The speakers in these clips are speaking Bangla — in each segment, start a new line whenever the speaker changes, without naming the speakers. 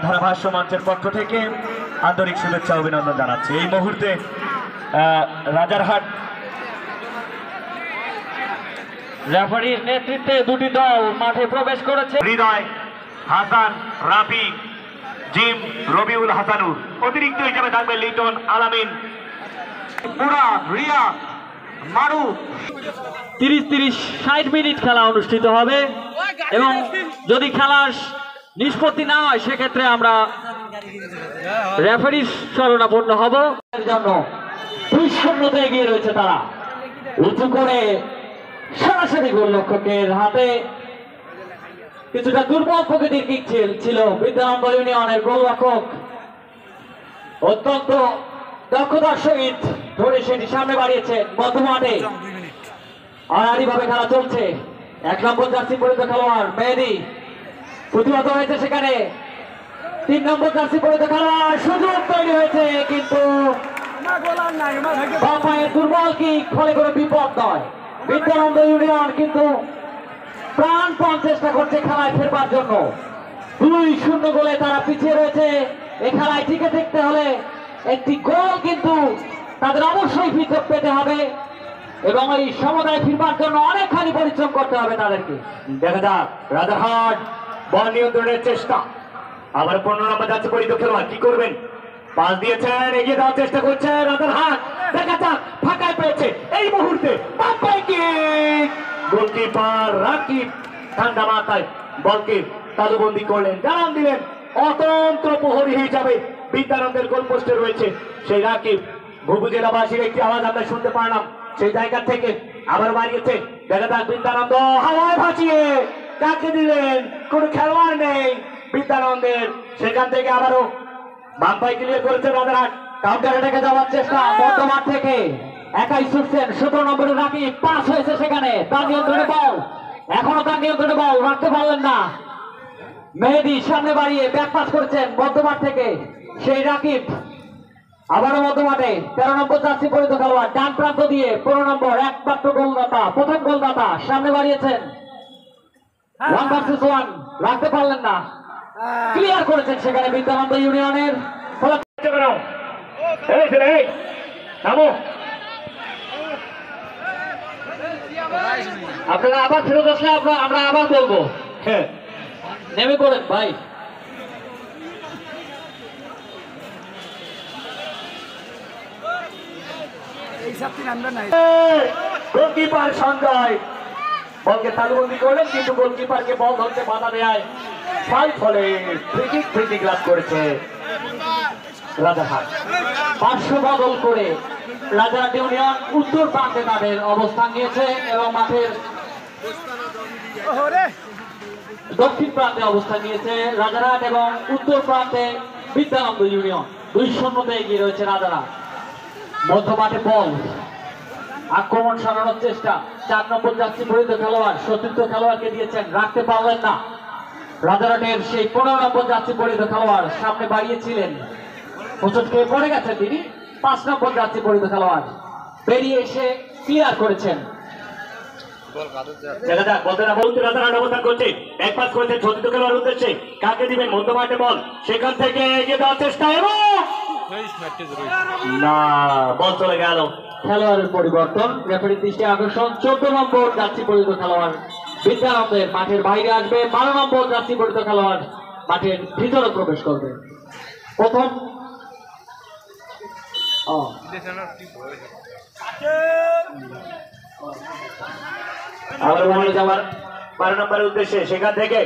ধারাভাষ্য মঞ্চের পক্ষ থেকে আন্তরিক শুভেচ্ছা অভিনন্দন জানাচ্ছি। এই মুহূর্তে রাজারহাট
রেফারির নেতৃত্বে দুটি দল মাঠে প্রবেশ করেছে।
হৃদয় হাসান, রাফি, জিম, রবিউল হাসানুর। অতিরিক্ত হিসেবে থাকবে লিটন, আলামিন, পুরা, রিয়া, মারু।
30-60 মিনিট খেলা অনুষ্ঠিত হবে এবং যদি খেলার নিষ্পত্তি না হয় সেক্ষেত্রে আমরা রেফারির শরণাপন্ন হব। এর জন্য 2-0 এগিয়ে রয়েছে তারা। উঁচু করে সরাসরি গোলরক্ষকের হাতে কিছুটা দুর্বল প্রকৃতির কিক ছিল বিদ্যানন্দ ইউনিয়নের গোলরক্ষক অত্যন্ত দক্ষতার সহিত ধরে সেটি সামনে বাড়িয়েছে মধ্যমাঠে। আড়াআড়িভাবে খেলা চলছে। 1 নম্বর জার্সি পরিহিত খেলোয়াড় মেহেদী প্রতিহত হয়েছে, সেখানে 3 নম্বর জার্সি পরিহিত খেলোয়াড়, সুযোগ তৈরি হয়েছে কিন্তু বাম পায়ের দুর্বল কিক ফলে কোনো বিপদ নয়। বিদ্যানন্দ ইউনিয়ন কিন্তু প্রাণপণ চেষ্টা করছে খেলায় ফেরবার জন্য। 2-0 গোলে তারা পিছিয়ে রয়েছে। এই খেলায় টিকে থাকতে হলে একটি গোল কিন্তু তাদের অবশ্যই পেতে হবে এবং এই সমুদায় ফিরবার জন্য অনেকখানি পরিশ্রম করতে হবে তাদেরকে।
দেখা যাক রাজারহাট বল নিয়ন্ত্রণের চেষ্টা। আবার 15 নম্বর যাচ্ছে পরিহিত খেলোয়াড়, কি করবেন? পাস দিয়েছেন, এগিয়ে দেওয়ার চেষ্টা করছে রাজারহাট। দেখা যাক, ফাঁকায় পেয়েছে এই মুহূর্তে। গোলকিপার রাকিব ঠান্ডা মাথায় বলকে তালুবন্দি করলেন, জানান দিলেন অতন্ত্র প্রহরী হিসাবে বিদ্যানন্দের গোলপোস্টে রয়েছে সেই রাকিব। ভুবু জেলাবাসীর একটি আওয়াজ আমরা শুনতে পারলাম সেই জায়গা থেকে। আবার বাড়িয়েছে, দেখা যাক বিদ্যানন্দ হাওয়ায় ভাসিয়ে কাকে দিলেন, কোন খেলোয়াড় নেই বিদ্যানন্দের। সেখান থেকে আবারও বাম পাই ক্লিয়ার করেছে রাজারহাট।
কাউন্টার অ্যাটাকে যাওয়ার চেষ্টা মধ্যমাঠ থেকে একাই ছুটছেন 17 নম্বরের রাকিব। পাস হয়েছে সেখানে, তার নিয়ন্ত্রণে বল, এখনো তার নিয়ন্ত্রণে বল রাখতে পারলেন না। মেহেদী সামনে বাড়িয়ে ব্যাক পাস করছেন মধ্যমাঠ থেকে সেই রাকিব। আবারও মধ্যমাঠে 13 নম্বর জার্সি পরিহিত খেলোয়াড় ডান প্রান্ত দিয়ে 15 নম্বর একমাত্র গোলদাতা, প্রথম গোলদাতা সামনে বাড়িয়েছেন। 1 ভার্সেস 1 রাখতে পারলেন না, ক্লিয়ার করেছেন সেখানে বিদ্যানন্দ ইউনিয়নের। আপনারা আবার ফেরত আসলে আমরা আবার বলবো।
হ্যাঁ,
নেমে পড়েন ভাই।
গোলকিপার সঞ্জয় বলকে তালুবন্দি করলেন কিন্তু গোলকিপারকে বল ধরতে বাধা দেয়, ফলে ফ্রি কিক লাভ করেছে রাজারহাট।
500 বদল করে রাজারহাট ইউনিয়ন উত্তর প্রান্তে তাদের অবস্থান নিয়েছে এবং মাঠের দক্ষিণ প্রান্তে অবস্থান নিয়েছে রাজারহাট এবং উত্তর প্রান্তে বিদ্যানন্দ ইউনিয়ন। 2-0 এগিয়ে রয়েছে রাজারহাট। মধ্যমাঠে বল, আক্রমণ সারানোর চেষ্টা। 4 নম্বর জার্সি পরিহিত খেলোয়াড় সতীর্থ খেলোয়াড়কে দিয়েছেন, রাখতে পারলেন না। রাজারহাটের সেই 15 নম্বর জার্সি পরিহিত খেলোয়াড় সামনে বাড়িয়েছিলেন, হোঁচট খেয়ে পড়ে গেছেন তিনি। 5 নম্বর জার্সি পরিহিত খেলোয়াড় বেরিয়ে এসে ক্লিয়ার করেছেন।
অবস্থান করছে, এক পাস করেছে সতীর্থ খেলোয়াড়ের উদ্দেশ্যে, কাকে দিবেন? মধ্যমাঠে বল, সেখান থেকে এগিয়ে দেওয়ার চেষ্টা এবং না, বল চলে গেল।
খেলোয়াড়ের পরিবর্তন, রেফারির দৃষ্টি আকর্ষণ। 14 নম্বর জার্সি পরিহিত খেলোয়াড় বিদ্যানন্দের মাঠের বাইরে আসবে, 12 নম্বর জার্সি পরিহিত খেলোয়াড় মাঠের ভিতরে প্রবেশ করবে। প্রথম
যাওয়ার 12 নম্বরের উদ্দেশ্যে, সেখান থেকে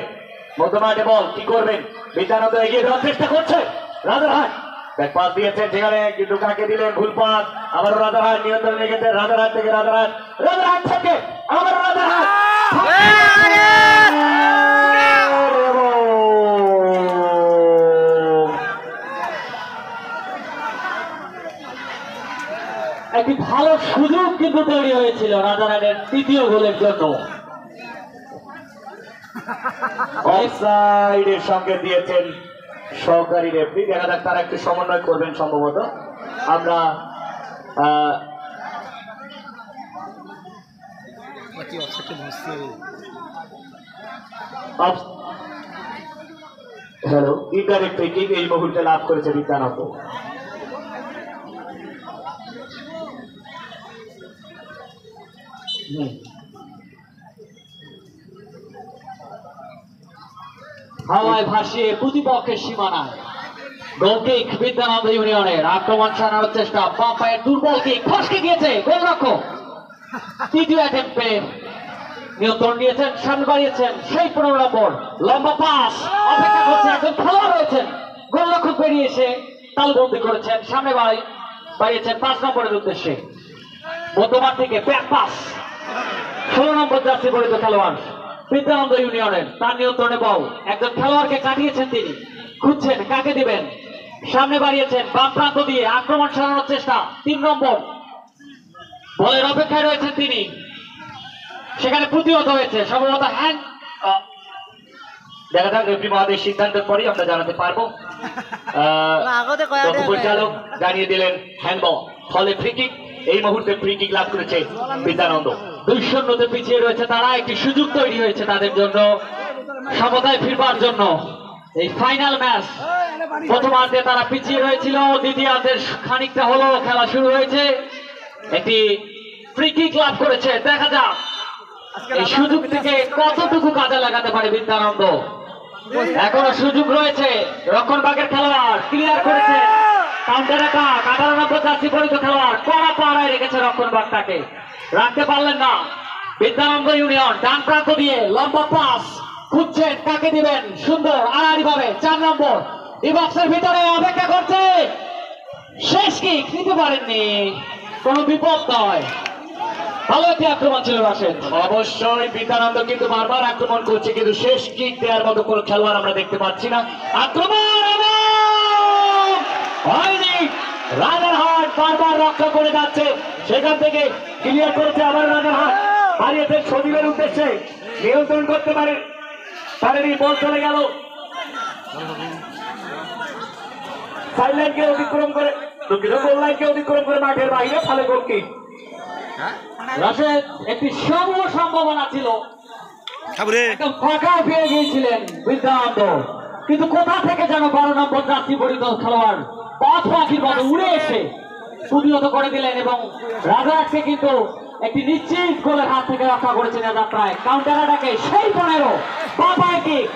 মধ্যমাঠে বল, কি করবেন? বিদ্যানন্দ এগিয়ে দেওয়ার চেষ্টা করছে রাজারহাট। ব্যাকপাস দিয়েছে সেখানে কিন্তু কাকে দিলেন? ভুল পাস। আবার রাজারহাট নিয়ন্ত্রণ রেখেছে। রাজারহাট থেকে রাজারহাট থেকে আবার রাজারহাট।
একটি ভালো সুযোগ কিন্তু তৈরি হয়েছিল রাজারহাটের তৃতীয় গোলের জন্য।
অফসাইডের সঙ্গে দিয়েছেন সহকারী রেফারি। দেখা যাক তারা একটু সমন্বয় করবেন সম্ভবত। আমরা হ্যালো ইনডাইরেক্ট ফ্রি কিক এই মুহূর্তে লাভ করেছে বিদ্যানন্দ।
হাওয়ায় ভাসিয়ে প্রতিপক্ষের সীমানায় গোল কিক বিদ্যানন্দ ইউনিয়নের। আক্রমণ সারানোর চেষ্টা, বাম পায়ের দুর্বল কিক ফসকে গিয়েছে গোলরক্ষক। তৃতীয় অ্যাটেম্পে নিয়ন্ত্রণ নিয়েছেন, সামনে বাড়িয়েছেন সেই 15 নম্বর, লম্বা পাস অপেক্ষা করছে, একজন খেলোয়াড় রয়েছেন, গোলরক্ষক বেরিয়ে এসে তালবন্দি করেছেন, সামনে বাড়িয়েছেন 5 নম্বরের উদ্দেশ্যে, মধ্যমাঠ থেকে ব্যাক পাস 16 নম্বর জার্সি পরিহিত খেলোয়াড় বিদ্যানন্দ ইউনিয়নের, তার নিয়ন্ত্রণে বল, একজন খেলোয়াড়কে কাটিয়েছেন তিনি, খুঁজছেন কাকে দিবেন, সামনে বাড়িয়েছেন বাম প্রান্ত দিয়ে আক্রমণ সারানোর চেষ্টা, 3 নম্বর বলের অপেক্ষায় রয়েছেন তিনি, সেখানে প্রতিহত হয়েছে সম্ভবত হ্যান্ড।
দেখা যাক রেফারি মহোদয়ের সিদ্ধান্তের পরেই আমরা জানাতে পারবো। পরিচালক জানিয়ে দিলেন হ্যান্ডবল, ফলে ফ্রি কিক, এই মুহূর্তে ফ্রি কিক লাভ করেছে বিদ্যানন্দ।
2-0 পিছিয়ে রয়েছে তারা, একটি সুযোগ তৈরি হয়েছে তাদের জন্য সমতায় ফিরবার জন্য। এই ফাইনাল ম্যাচ, প্রথমার্ধে তারা পিছিয়ে রয়েছিল, দ্বিতীয়ার্ধের খানিকটা হলো খেলা শুরু হয়েছে, একটি ফ্রি কিক লাভ করেছে। দেখা যাক এই সুযোগ থেকে কতটুকু কাজে লাগাতে পারে বিদ্যানন্দ। এখনো সুযোগ রয়েছে, রক্ষণভাগের খেলোয়াড় ক্লিয়ার করেছে, কাউন্টার অ্যাটাক 18 নম্বর জার্সি পরিহিত খেলোয়াড় কড়া পাড়ায় রেখেছে রক্ষণভাগটাকে, রাখতে পারলেন না বিদ্যানন্দ ইউনিয়ন। ডান প্রান্ত দিয়ে লম্বা পাস খুঁজছেন কাকে দিবেন, সুন্দর আড়াআড়ি ভাবে 4 নম্বর ডিবক্সের ভিতরে অপেক্ষা করছে, শেষ কিক নিতে পারেননি, কোনো বিপদ নয়, ভালো একটি আক্রমণ ছিল রাশেদ।
অবশ্যই বিদ্যানন্দ কিন্তু বারবার আক্রমণ করছে, কিন্তু শেষ কিক দেওয়ার মতো কোনো খেলোয়াড় আমরা দেখতে পাচ্ছি না। আক্রমণ হয়নি, রাজারহাট বারবার রক্ষা করে যাচ্ছে, সেখান থেকে ক্লিয়ার করেছে আবার রাজারহাট, হারিয়েছে সজীবের উদ্দেশ্যে, নিয়ন্ত্রণ করতে পারেনি, বল চলে গেল সাইডলাইনকে অতিক্রম করে, গোল লাইনকে অতিক্রম করে মাঠের বাইরে, ফলে গোল কিক।
রাশেদ একটি সম্ভাবনা ছিল, একদম ফাঁকা পেয়ে গিয়েছিলেন বিদ্যানন্দ, কিন্তু কোথা থেকে যেন 12 নম্বর জার্সি পরিহিত খেলোয়াড় পথ পাখির মতো উড়ে এসে প্রতিহত করে দিলেন এবং রাজাকে কিন্তু একটি নিশ্চিত গোলের হাত থেকে রক্ষা করেছেন যাত্রায়। কাউন্টার অ্যাটাকে সেই 15 বাবায় কিক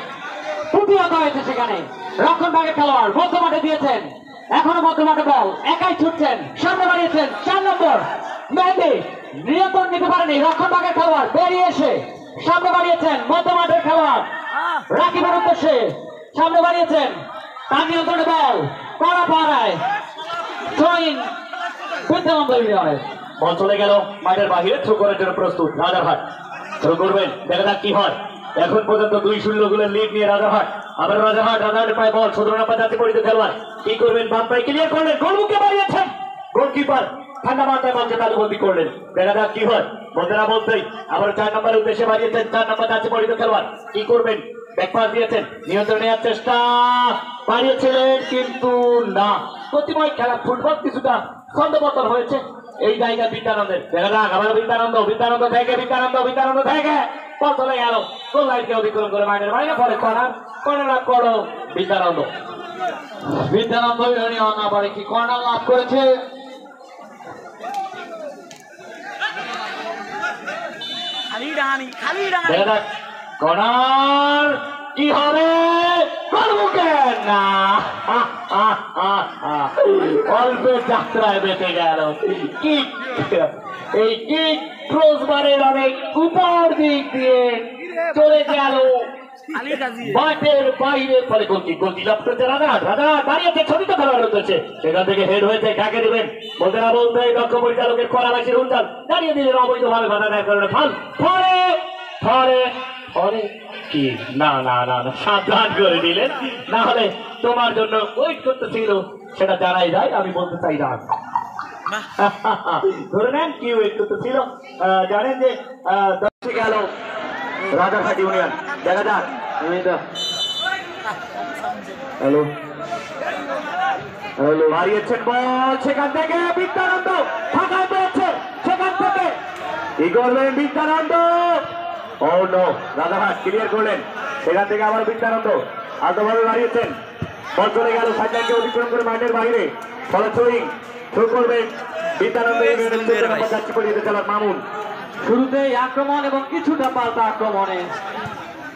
প্রতিহত হয়েছে, সেখানে রক্ষণভাগের খেলোয়াড় মধ্যমাঠে দিয়েছেন, এখনো মধ্যমাঠে বল, একাই ছুটছেন, সামনে বাড়িয়েছেন 4 নম্বর মেহেদি, নিয়ন্ত্রণ নিতে পারেনি, রক্ষণভাগের খেলোয়াড় বেরিয়ে এসে সামনে বাড়িয়েছেন, মধ্যমাঠের খেলোয়াড় রাকিবের উদ্দেশ্যে সামনে বাড়িয়েছেন, তার নিয়ন্ত্রণে বল কড়া পাড়ায় থ্রোইন বিদ্যানন্দ ইউনিয়নের।
বল চলে গেল মাঠের বাহিরে, থ্রো করার জন্য প্রস্তুত রাজারহাট, থ্রো করবেন, দেখা যাক কি হয়। এখন পর্যন্ত 2-0 গোলের লিড নিয়ে রাজারহাট, আবার রাজারহাটের পায়ে বল, 17 নম্বর জার্সি পরিহিত খেলোয়াড় কি করবেন, বাম পায়ে ক্লিয়ার করলেন, গোলমুখে বাড়িয়েছেন, গোলকিপার ঠান্ডা মাথায় বলকে তালুবন্দি করলেন, দেখা যাক কি হয়। বলতে না বলতেই আবার 4 নম্বরের উদ্দেশ্যে বাড়িয়েছেন, 4 নম্বর জার্সি পরিহিত খেলোয়াড় কি করবেন, ব্যাকপাস দিয়েছেন, নিয়ন্ত্রণ নেওয়ার চেষ্টা বাড়িয়েছিলেন, কিন্তু না, প্রতিময় খেলা ফুটবল কিছুটা ছন্দপতন হয়েছে এই জায়গা বিদ্যানন্দের। দেখা যাক আবার বিদ্যানন্দ থেকে বল চলে গেল, গোল লাইনকে অতিক্রম করে মাঠের বাইরে, ফলে কর্নার লাভ করো বিদ্যানন্দ।
বিদ্যানন্দ ইউনিয়ন আবার একটি কর্নার লাভ করেছে,
দেখা যাক কর্নার কি হবে, গোলমুখে না, অল্পের যাত্রায় বেঁচে গেল কিক, এই কিক ক্রসবারের অনেক উপর দিক দিয়ে চলে গেল মাঠের বাইরে, ফলে গোলটি লাভ করেছে রাজা দাঁড়িয়েছে, ছবিতে খেলোয়াড় উঠেছে, সেখান থেকে হেড হয়েছে, কাকে দেবেন বলতে না বলতে দক্ষ পরিচালকের কড়াবাসীর উন্তাল দাঁড়িয়ে দিলেন অবৈধভাবে বাধা দেওয়ার কারণে, ফলে কি না সাবধান করে দিলেন, না হলে তোমার জন্য ওয়েট করতেছিল, সেটা জানাই যায়, আমি বলতে চাই না। ধরে নেন কি ওয়েট করতেছিল, জানেন যে গেল রাজারহাট ইউনিয়ন। দেখা যাক হ্যালো মারিয়েছেন বল, সেখান থেকে বিদ্যানন্দ ফাঁকায় পেয়েছে, সেখান থেকে কি করলেন বিদ্যানন্দ, ও নো, রাজারহাট ক্লিয়ার করলেন, সেখান থেকে আবার বিদ্যানন্দ আলতোভাবে বাড়িয়েছেন, বল চলে গেল সাইডলাইনকে অতিক্রম করে মাঠের বাইরে, ফলে থ্রো করবেন বিদ্যানন্দ ইউনিয়নের 14 নম্বর যাত্রী পরিহিত খেলার মামুন।
শুরুতেই আক্রমণ এবং কিছুটা পাল্টা আক্রমণে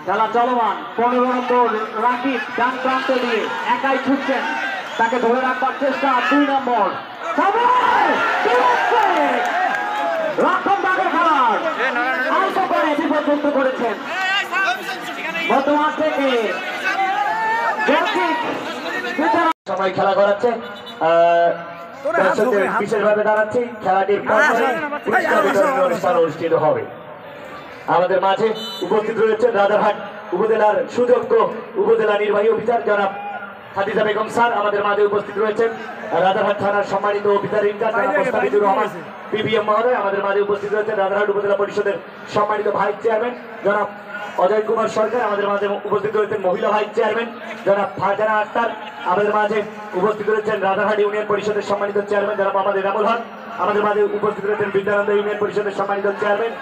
খেলা চলমান। 15 নম্বর রাকিব ডান প্রান্ত দিয়ে একাই ছুটছেন, তাকে ধরে রাখবার চেষ্টা 2 নম্বর রক্ষণ ভাগের খেলার অল্প করে বিপদমুক্ত করেছেন। বর্তমান থেকে
সময় খেলা করাচ্ছে, দর্শকদের বিশেষভাবে দাঁড়াচ্ছি, খেলাটির পুরস্কার বিতরণী অনুষ্ঠান অনুষ্ঠিত হবে। আমাদের মাঝে উপস্থিত রয়েছেন রাজারহাট উপজেলার সুযোগ্য উপজেলা নির্বাহী অফিসার জনাব খাদিজা বেগম স্যার। আমাদের মাঝে উপস্থিত রয়েছেন রাজারহাট থানার সম্মানিত অফিসার ইনচার্জ জনাব মোস্তাফিজুর রহমান পিবিএম মহোদয়। আমাদের মাঝে উপস্থিত রয়েছেন রাজারহাট উপজেলা পরিষদের সম্মানিত ভাইস চেয়ারম্যান জনাব অজয় কুমার সরকার। আমাদের মাঝে উপস্থিত রয়েছেন মহিলা ভাইস চেয়ারম্যান জনাব ফারজানা আক্তার। আমাদের মাঝে উপস্থিত রয়েছেন রাজারহাট ইউনিয়ন পরিষদের সম্মানিত চেয়ারম্যান জনাব মোহাম্মদ এনামুল হক। আমাদের মাঝে উপস্থিত রয়েছেন বিদ্যানন্দ ইউনিয়ন পরিষদের সম্মানিত চেয়ারম্যান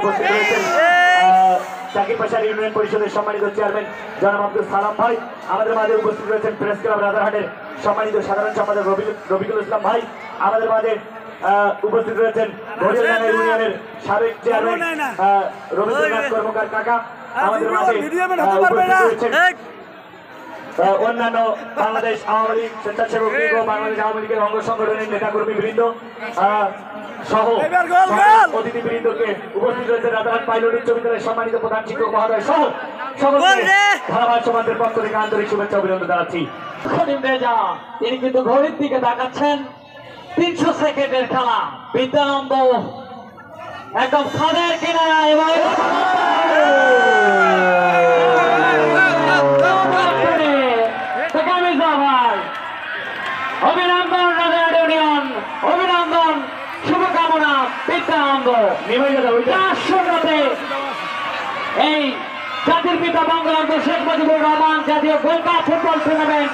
উপস্থিত রয়েছেন চাকির পাশার ইউনিয়ন পরিষদের সম্মানিত চেয়ারম্যান জনাব আব্দুল সালাম ভাই। আমাদের মাঝে উপস্থিত রয়েছেন প্রেস ক্লাব রাজারহাটের সম্মানিত সাধারণ সম্পাদক রবিকুল ইসলাম ভাই। আমাদের মাঝে উপস্থিত রয়েছেন ঘড়িয়ালডাঙ্গা ইউনিয়নের সাবেক চেয়ারম্যান রবীন্দ্রনাথ কর্মকার কাকা। আমাদের মাঝে উপস্থিত রয়েছেন অন্যান্য বাংলাদেশ আওয়ামী লীগ স্বেচ্ছাসেবক লীগ ও বাংলাদেশ আওয়ামী লীগের অঙ্গ সংগঠনের নেতাকর্মী বৃন্দ সহ অতিথিবৃন্দকে উপস্থিত রয়েছে রাজারহাট পাইলট উচ্চ বিদ্যালয়ের সম্মানিত প্রধান শিক্ষক মহোদয় সহ সকলকে ধারাবাহিক সমাজের পক্ষ থেকে আন্তরিক শুভেচ্ছা অভিনন্দন জানাচ্ছি।
তিনি কিন্তু ঘড়ির দিকে তাকাচ্ছেন। 300 সেকেন্ডের খেলা, বিদ্যানন্দ একদম খাদের কিনারা এবং অভিনন্দন রাজারহাট ইউনিয়ন, অভিনন্দন, শুভকামনা বিদ্যানন্দ। শূন্যতে এই জাতির পিতা বঙ্গবন্ধু শেখ মুজিবুর রহমান জাতীয় গোল্ড কাপ ফুটবল টুর্নামেন্ট